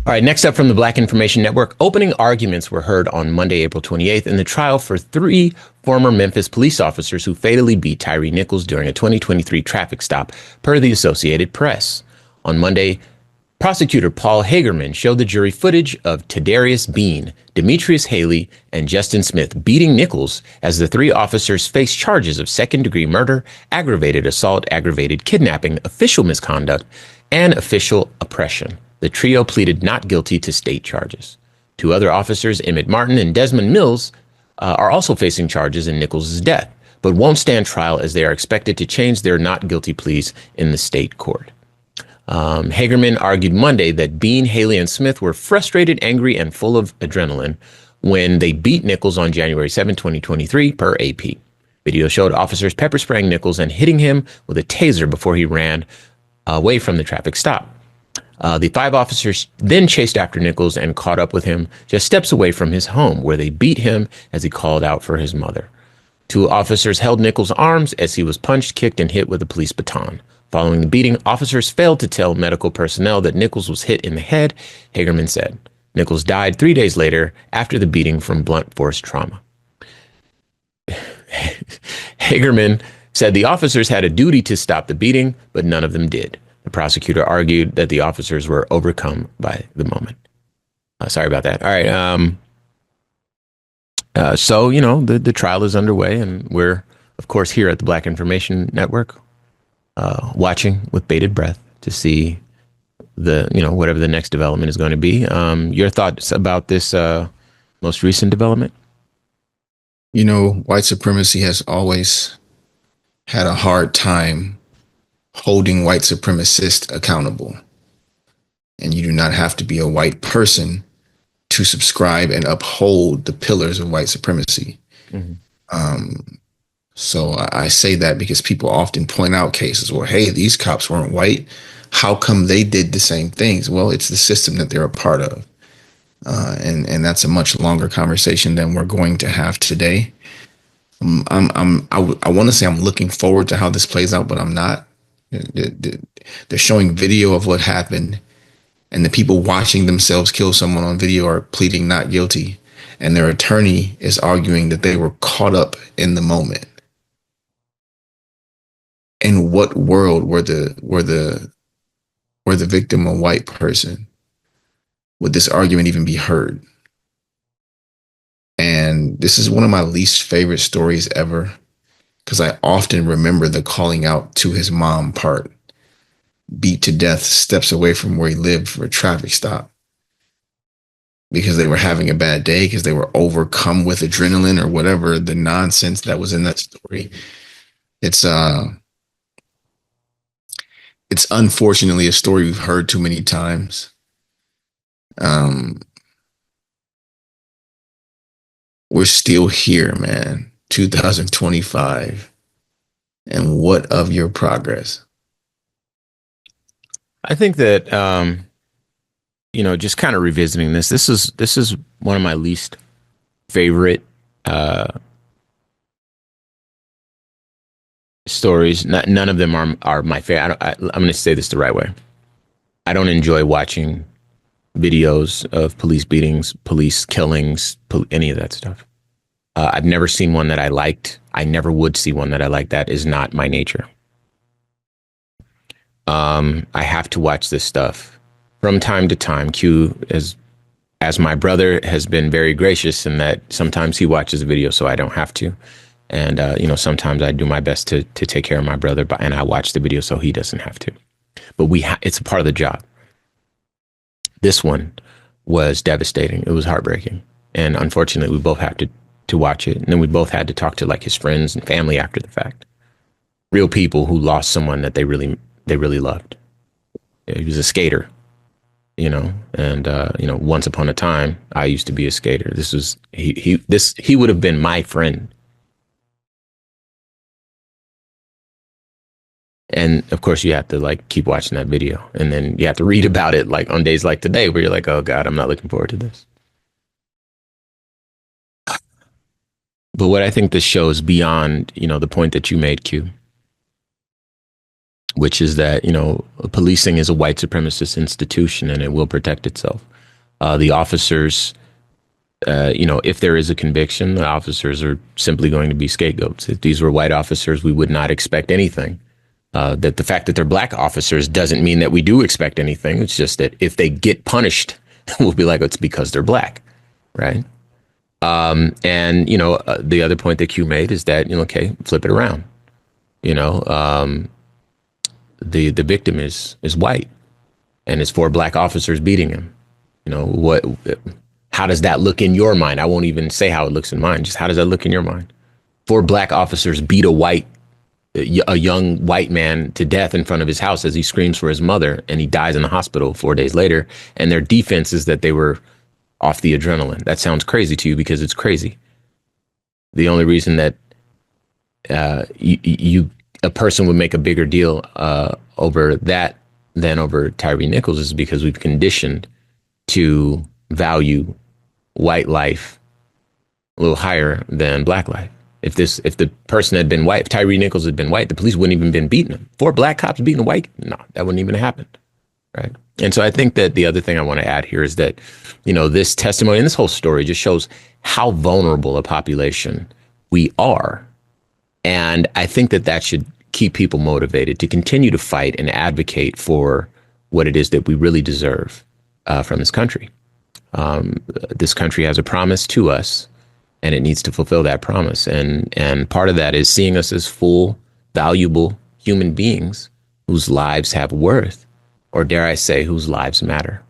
All right, next up from the Black Information Network, opening arguments were heard on Monday, April 28th in the trial for three former Memphis police officers who fatally beat Tyre Nichols during a 2023 traffic stop, per the Associated Press. On Monday, prosecutor Paul Hagerman showed the jury footage of Tadarius Bean, Demetrius Haley, and Justin Smith beating Nichols as the three officers faced charges of second-degree murder, aggravated assault, aggravated kidnapping, official misconduct, and official oppression. The trio pleaded not guilty to state charges. Two other officers, Emmett Martin and Desmond Mills, are also facing charges in Nichols' death, but won't stand trial as they are expected to change their not guilty pleas in the state court. Hagerman argued Monday that Bean, Haley, and Smith were frustrated, angry, and full of adrenaline when they beat Nichols on January 7, 2023, per AP. Video showed officers pepper spraying Nichols and hitting him with a taser before he ran away from the traffic stop. The five officers then chased after Nichols and caught up with him just steps away from his home, where they beat him as he called out for his mother. Two officers held Nichols' arms as he was punched, kicked, and hit with a police baton. Following the beating, officers failed to tell medical personnel that Nichols was hit in the head, Hagerman said. Nichols died 3 days later after the beating from blunt force trauma. Hagerman said the officers had a duty to stop the beating, but none of them did. The prosecutor argued that the officers were overcome by the moment. Sorry about that. All right. So, the trial is underway, and we're, of course, here at the Black Information Network, watching with bated breath to see whatever the next development is going to be. Your thoughts about this most recent development? White supremacy has always had a hard time holding white supremacists accountable. And you do not have to be a white person to subscribe and uphold the pillars of white supremacy. Mm-hmm. So I say that because people often point out cases where, hey, these cops weren't white. How come they did the same things? Well, it's the system that they're a part of. And that's a much longer conversation than we're going to have today. I want to say I'm looking forward to how this plays out, but I'm not. They're showing video of what happened, and the people watching themselves kill someone on video are pleading not guilty, and their attorney is arguing that they were caught up in the moment. In what world were the victim a white person? Would this argument even be heard? And this is one of my least favorite stories ever, because I often remember the calling out to his mom part. Beat to death, steps away from where he lived for a traffic stop because they were having a bad day, because they were overcome with adrenaline or whatever the nonsense that was in that story. It's unfortunately a story we've heard too many times. We're still here, man. 2025. And what of your progress? I think that just kind of revisiting this is one of my least favorite stories. None of them are my favorite. I'm going to say this the right way. I don't enjoy watching videos of police beatings, police killings, any of that stuff. I've never seen one that I liked. I never would see one that I liked. That is not my nature. I have to watch this stuff from time to time. Q, as my brother, has been very gracious in that sometimes he watches a video so I don't have to. And, sometimes I do my best to take care of my brother, and I watch the video so he doesn't have to. But it's a part of the job. This one was devastating. It was heartbreaking. And unfortunately, we both had to watch it. And then we both had to talk to his friends and family after the fact. Real people who lost someone that they really loved. He was a skater, and once upon a time, I used to be a skater. He would have been my friend. And of course you have to keep watching that video, and then you have to read about it on days like today where you're like, oh God, I'm not looking forward to this. But what I think this shows beyond, the point that you made, Q, which is that, policing is a white supremacist institution and it will protect itself. The officers, if there is a conviction, the officers are simply going to be scapegoats. If these were white officers, we would not expect anything. That the fact that they're black officers doesn't mean that we do expect anything. It's just that if they get punished, we'll be like, it's because they're black, right? And the other point that Q made is that, okay, flip it around. The victim is white, and it's four black officers beating him. What? How does that look in your mind? I won't even say how it looks in mine. Just how does that look in your mind? Four black officers beat a young white man to death in front of his house as he screams for his mother, and he dies in the hospital 4 days later. And their defense is that they were off the adrenaline. That sounds crazy to you because it's crazy. The only reason that a person would make a bigger deal over that than over Tyre Nichols is because we've conditioned to value white life a little higher than black life. If the person had been white, if Tyre Nichols had been white, the police wouldn't even been beating him. Four black cops beating a white, no, that wouldn't even happen, right? And so I think that the other thing I want to add here is that, this testimony and this whole story just shows how vulnerable a population we are. And I think that should keep people motivated to continue to fight and advocate for what it is that we really deserve from this country. This country has a promise to us, and it needs to fulfill that promise. And part of that is seeing us as full, valuable human beings whose lives have worth, or dare I say, whose lives matter.